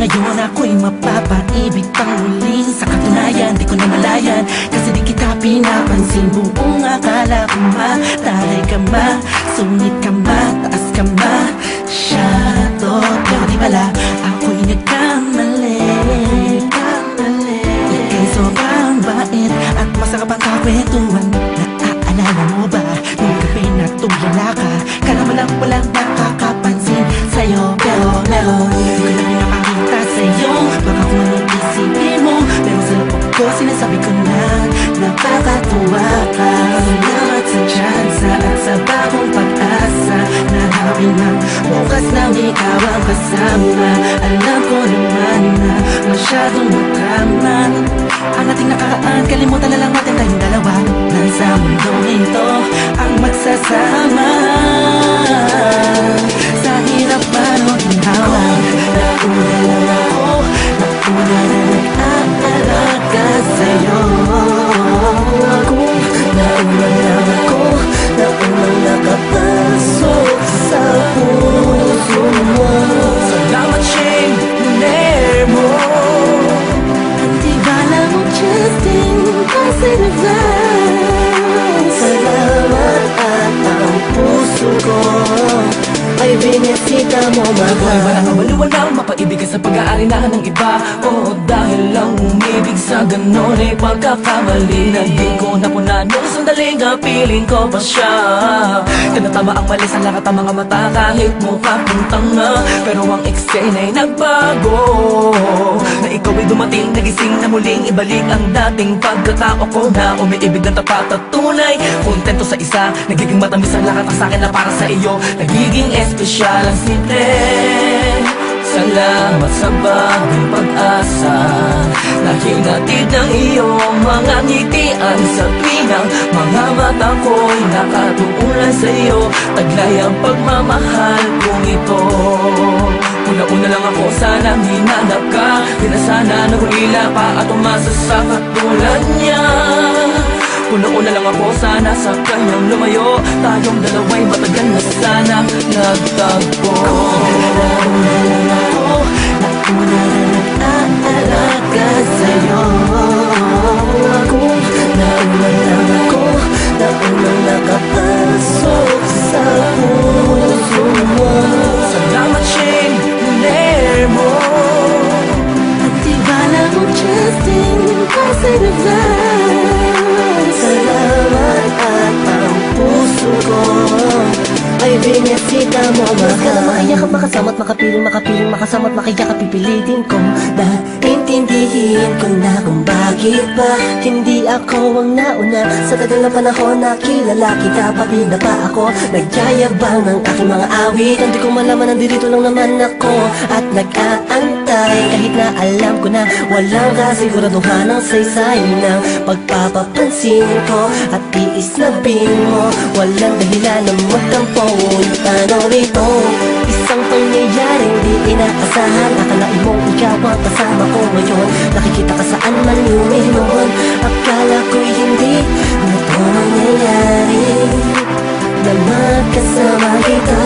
Ngayon ako'y mapapaibig pang muli. Sa katunayan, di ko na malayan, kasi di kita pinapansin. Buong akala ko mataray ka ma, sungit ka ma, taas ka ma, shadow. Pero di pala, ako'y nagkamali. Ika'y sobrang bait at masarap ang kakwentuhan. Naaalala mo ba, nung gabi na tulala ka, kala mo lang walang nakakapansin sa'yo. Pero di ko na pinapakita sa'yo, baka kung anong isipin mo, pero sa loob ko sinasabi ko na nakakatuwa ka. Salamat sa tsansa at sa bagong pag-asa, na hawin ng bukas nang ikaw ang kasama. Alam ko naman na masyadong madrama ang ating nakaraan, kalimutan na lang natin tayong dalawa. Nasa mundong ito ang magsasama, sa hirap man o ginhawa. Nauna lang ako, nauna na nag-aalaga sa'yo. Nauna lang ako, naunang nakapasok sa puso mo. Salamat, Shane, luner mo. Hindi bala mo, Justin, kasi naglaan. Salamat at ang puso ko ay binisita mo, mahal. Wala kang maliwanag, mapaibig ka sa pag-aari na ng iba. Oo, dahil lang umibig sa ganon ay pagkakamali na di ko napunan. Nung sandaling piling ko pa siya, tinatama ang mali sa lahat ng mga mata, kahit mukha kong tanga. Pero ang eksena'y nagbago, na ikaw ay dumating, nagising na muling ibalik ang dating pagkatao ko, na umiibig ng tapat at tunay. Kontento sa isa, nagiging matamis ang lahat ang sakin na para sa iyo. Nagiging espesyal ang simple. Salamat sa bagong pag-asa, na hinatid ng iyong mga ngitian sa tuwinang mga mata ko'y nakatuulan sa iyo. Taglay ang pagmamahal kong ito. Una-una lang ako, sanang hinanap ka, di na sana nagulila pa at umasa sa katulad niya. Una-una lang ako, sana sa kanyang lumayo, tayong dalawa'y matagal na sana nagtagpo. Nauna lang ako, nauna na nag-aalaga sa'yo. Nauna lang ako, naunang nakapasok sa puso mo. Salamat, Shane, luner mo. At di bala mo, Justin, kasi naglaan. Salamat at ang puso ko ay binisita mo, mahal. Ka na makaiyak at makasama at makapiling, makasama at makiyak at pipilitin ko. Dahil intindihin ko na kung bakit ba hindi ako ang nauna. Sa tagal na panahon na kilala kita, pati na pa ako nagyayabang ng aking mga awit. Hindi ko malaman, nandirito lang naman ako at nag-aantay, kahit na alam ko na walang kasiguraduhan ng saysay ng pagpapapansin ko at tiis na mo. Walang dahilan na magtampo. Tanaw rito, isang pangyayaring di inaasahan. Akalain mong ikaw ang kasama ko ngayon, nakikita ka saan man lumihon. Akala ko'y hindi na ito mangyayari, na magkasama kita.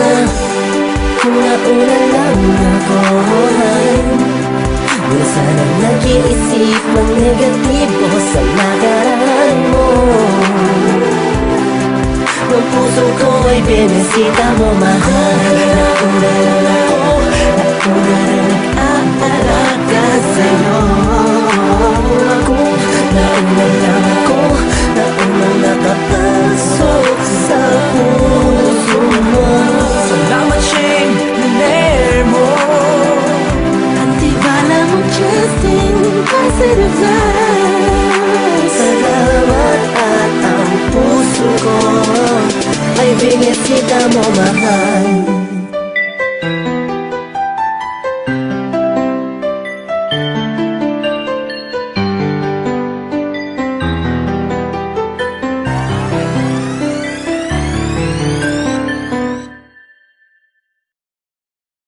Kung nauna lang ako, di na sana nag-iisip ng negatibo sa nakaraan mo. Ang puso ko ay binisita mo, mahal.